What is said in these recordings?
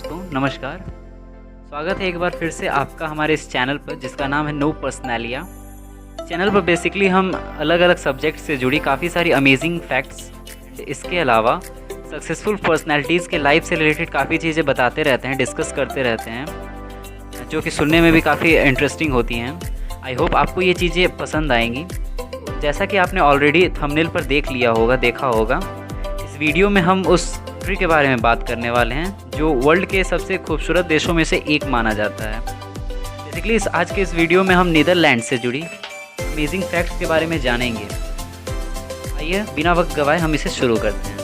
दोस्तों, नमस्कार। स्वागत है एक बार फिर से आपका हमारे इस चैनल पर जिसका नाम है नो पर्सनैलिया। चैनल पर बेसिकली हम अलग अलग सब्जेक्ट से जुड़ी काफ़ी सारी अमेजिंग फैक्ट्स, इसके अलावा सक्सेसफुल पर्सनैलिटीज़ के लाइफ से रिलेटेड काफ़ी चीज़ें बताते रहते हैं, डिस्कस करते रहते हैं, जो कि सुनने में भी काफ़ी इंटरेस्टिंग होती हैं। आई होप आपको ये चीज़ें पसंद आएंगी। जैसा कि आपने ऑलरेडी थंबनेल पर देखा होगा, इस वीडियो में हम उस कंट्री के बारे में बात करने वाले हैं जो वर्ल्ड के सबसे खूबसूरत देशों में से एक माना जाता है। बेसिकली आज के इस वीडियो में हम नीदरलैंड से जुड़ी अमेजिंग फैक्ट्स के बारे में जानेंगे। आइए बिना वक्त गवाए हम इसे शुरू करते हैं।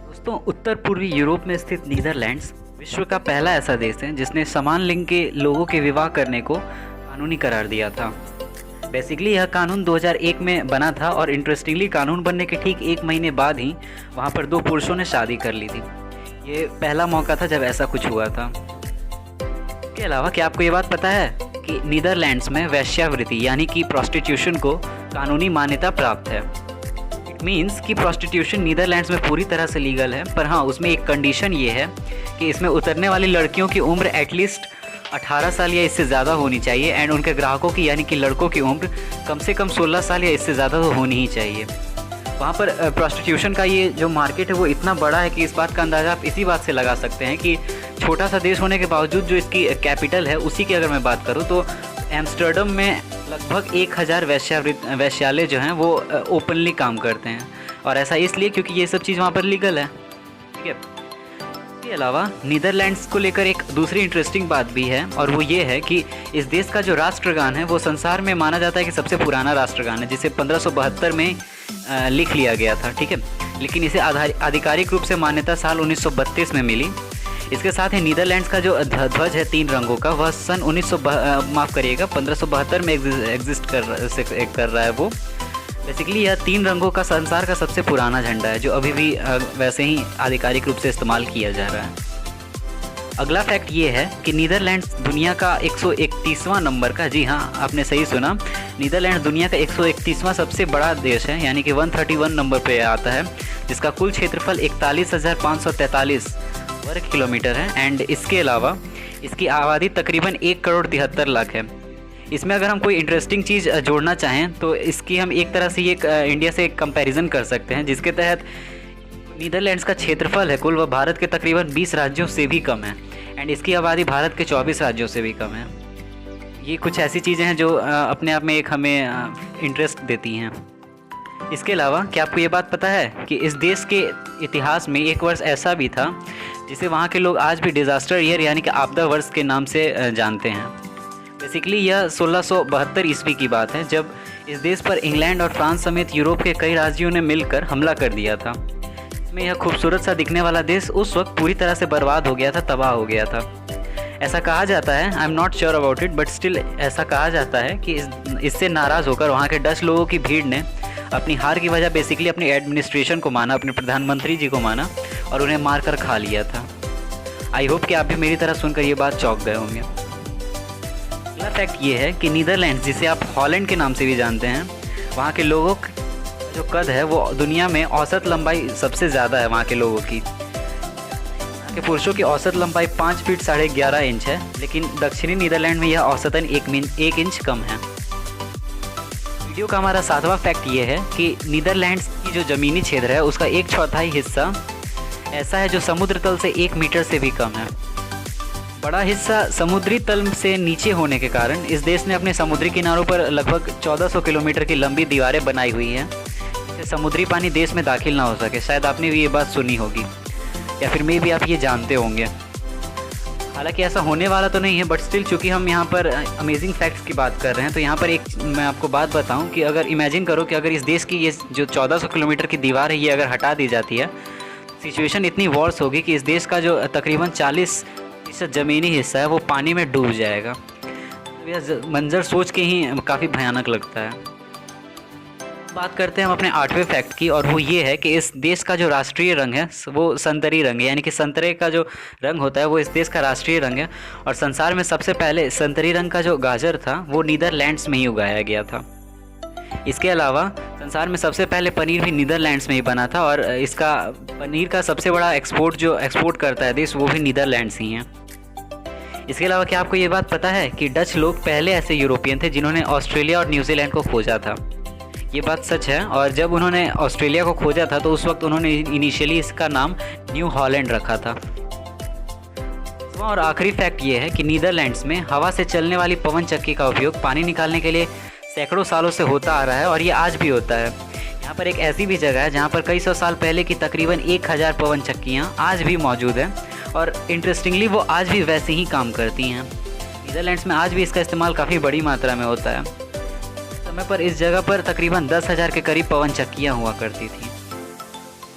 दोस्तों, उत्तर पूर्वी यूरोप में स्थित नीदरलैंड्स विश्व का पहला ऐसा देश है जिसने समान लिंग के लोगों के विवाह करने को कानूनी करार दिया था। बेसिकली यह कानून 2001 में बना था और इंटरेस्टिंगली कानून बनने के ठीक एक महीने बाद ही वहाँ पर दो पुरुषों ने शादी कर ली थी। ये पहला मौका था जब ऐसा कुछ हुआ था। इसके अलावा क्या आपको ये बात पता है कि नीदरलैंड्स में वेश्यावृत्ति यानी कि प्रोस्टिट्यूशन को कानूनी मान्यता प्राप्त है। इट मीन्स कि प्रोस्टिट्यूशन नीदरलैंड्स में पूरी तरह से लीगल है, पर हाँ, उसमें एक कंडीशन ये है कि इसमें उतरने वाली लड़कियों की उम्र एटलीस्ट 18 साल या इससे ज़्यादा होनी चाहिए एंड उनके ग्राहकों की यानी कि लड़कों की उम्र कम से कम 16 साल या इससे ज़्यादा तो होनी ही चाहिए। वहाँ पर प्रोस्टिट्यूशन का ये जो मार्केट है वो इतना बड़ा है कि इस बात का अंदाज़ा आप इसी बात से लगा सकते हैं कि छोटा सा देश होने के बावजूद जो इसकी कैपिटल है उसी की अगर मैं बात करूँ तो एम्स्टर्डम में लगभग 1000 वेश्यालय जो हैं वो ओपनली काम करते हैं। और ऐसा इसलिए क्योंकि ये सब चीज़ वहाँ पर लीगल है। ठीक है। इसके अलावा नीदरलैंड्स को लेकर एक दूसरी इंटरेस्टिंग बात भी है और वो ये है कि इस देश का जो राष्ट्रगान है वो संसार में माना जाता है कि सबसे पुराना राष्ट्रगान है, जिसे 1572 में लिख लिया गया था। ठीक है। लेकिन इसे आधिकारिक रूप से मान्यता साल 1932 में मिली। इसके साथ ही नीदरलैंड्स का जो ध्वज है 3 रंगों का, वह सन 1572 में एग्जिस्ट कर रहा है। वो बेसिकली यह 3 रंगों का संसार का सबसे पुराना झंडा है जो अभी भी वैसे ही आधिकारिक रूप से इस्तेमाल किया जा रहा है। अगला फैक्ट ये है कि नीदरलैंड्स दुनिया का 131वां नंबर का, जी हाँ आपने सही सुना, नीदरलैंड्स दुनिया का 131वां सबसे बड़ा देश है, यानी कि 131 नंबर पे आता है, जिसका कुल क्षेत्रफल 41,543 वर्ग किलोमीटर है। एंड इसके अलावा इसकी आबादी तकरीबन 1,73,00,000 है। इसमें अगर हम कोई इंटरेस्टिंग चीज़ जोड़ना चाहें तो इसकी हम एक तरह से ये इंडिया से एक कंपैरिजन कर सकते हैं, जिसके तहत नीदरलैंड्स का क्षेत्रफल है कुल वह भारत के तकरीबन 20 राज्यों से भी कम है एंड इसकी आबादी भारत के 24 राज्यों से भी कम है। ये कुछ ऐसी चीज़ें हैं जो अपने आप में एक हमें इंटरेस्ट देती हैं। इसके अलावा क्या आपको ये बात पता है कि इस देश के इतिहास में एक वर्ष ऐसा भी था जिसे वहाँ के लोग आज भी डिज़ास्टर ईयर यानी कि आपदा वर्ष के नाम से जानते हैं। बेसिकली यह 1672 ईस्वी की बात है जब इस देश पर इंग्लैंड और फ्रांस समेत यूरोप के कई राज्यों ने मिलकर हमला कर दिया था। इसमें यह खूबसूरत सा दिखने वाला देश उस वक्त पूरी तरह से बर्बाद हो गया था, तबाह हो गया था। ऐसा कहा जाता है, I am not sure about it, but still ऐसा कहा जाता है कि इससे नाराज़ होकर वहाँ के डच लोगों की भीड़ ने अपनी हार की वजह बेसिकली अपनी एडमिनिस्ट्रेशन को माना, अपने प्रधानमंत्री जी को माना और उन्हें मार कर खा लिया था। आई होप कि आप भी मेरी तरह सुनकर ये बात चौंक गए होंगे। अगला फैक्ट ये है कि नीदरलैंड्स, जिसे आप हॉलैंड के नाम से भी जानते हैं, वहाँ के लोगों का जो कद है वो दुनिया में औसत लंबाई सबसे ज़्यादा है वहाँ के लोगों की। वहाँ के पुरुषों की औसत लंबाई 5 फीट 11.5 इंच है, लेकिन दक्षिणी नीदरलैंड में यह औसतन 1 इंच कम है। वीडियो का हमारा 7वां फैक्ट ये है कि नीदरलैंड्स की जो ज़मीनी क्षेत्र है उसका 1/4 हिस्सा ऐसा है जो समुद्र तल से 1 मीटर से भी कम है। बड़ा हिस्सा समुद्री तल से नीचे होने के कारण इस देश ने अपने समुद्री किनारों पर लगभग 1400 किलोमीटर की लंबी दीवारें बनाई हुई हैं, जिससे समुद्री पानी देश में दाखिल ना हो सके। शायद आपने भी ये बात सुनी होगी या फिर मे भी आप ये जानते होंगे। हालांकि ऐसा होने वाला तो नहीं है, बट स्टिल चूँकि हम यहाँ पर अमेजिंग फैक्ट्स की बात कर रहे हैं तो यहाँ पर एक मैं आपको बात बताऊँ कि अगर इमेजिन करो कि अगर इस देश की ये जो 1400 किलोमीटर की दीवार है ये अगर हटा दी जाती है, सिचुएशन इतनी वर्स होगी कि इस देश का जो तकरीबन 40% ज़मीनी हिस्सा है वो पानी में डूब जाएगा। तो यह मंजर सोच के ही काफ़ी भयानक लगता है। बात करते हैं हम अपने 8वें फैक्ट की और वो ये है कि इस देश का जो राष्ट्रीय रंग है वो संतरी रंग है, यानी कि संतरे का जो रंग होता है वो इस देश का राष्ट्रीय रंग है। और संसार में सबसे पहले संतरी रंग का जो गाजर था वो नीदरलैंड्स में ही उगाया गया था। इसके अलावा संसार में सबसे पहले पनीर भी नीदरलैंड्स में ही बना था और इसका पनीर का सबसे बड़ा एक्सपोर्ट करता है देश, वो भी नीदरलैंड्स ही हैं। इसके अलावा क्या आपको ये बात पता है कि डच लोग पहले ऐसे यूरोपियन थे जिन्होंने ऑस्ट्रेलिया और न्यूजीलैंड को खोजा था। ये बात सच है। और जब उन्होंने ऑस्ट्रेलिया को खोजा था तो उस वक्त उन्होंने इनिशियली इसका नाम न्यू हॉलैंड रखा था। और आखिरी फैक्ट ये है कि नीदरलैंड्स में हवा से चलने वाली पवन चक्की का उपयोग पानी निकालने के लिए सैकड़ों सालों से होता आ रहा है और ये आज भी होता है। यहाँ पर एक ऐसी भी जगह है जहाँ पर कई सौ साल पहले की तकरीबन 1000 पवन चक्कियाँ आज भी मौजूद हैं और इंटरेस्टिंगली वो आज भी वैसे ही काम करती हैं। नीदरलैंड्स में आज भी इसका इस्तेमाल काफ़ी बड़ी मात्रा में होता है। समय पर इस जगह पर तकरीबन 10,000 के करीब पवन चक्कियाँ हुआ करती थी।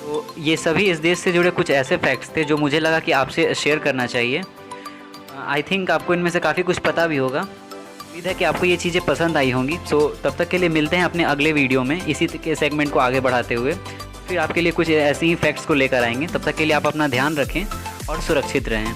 तो ये सभी इस देश से जुड़े कुछ ऐसे फैक्ट्स थे जो मुझे लगा कि आपसे शेयर करना चाहिए। आई थिंक आपको इनमें से काफ़ी कुछ पता भी होगा। उम्मीद है कि आपको ये चीज़ें पसंद आई होंगी। सो तब तक के लिए मिलते हैं अपने अगले वीडियो में इसी के सेगमेंट को आगे बढ़ाते हुए। फिर आपके लिए कुछ ऐसे ही फैक्ट्स को लेकर आएंगे। तब तक के लिए आप अपना ध्यान रखें और सुरक्षित रहें।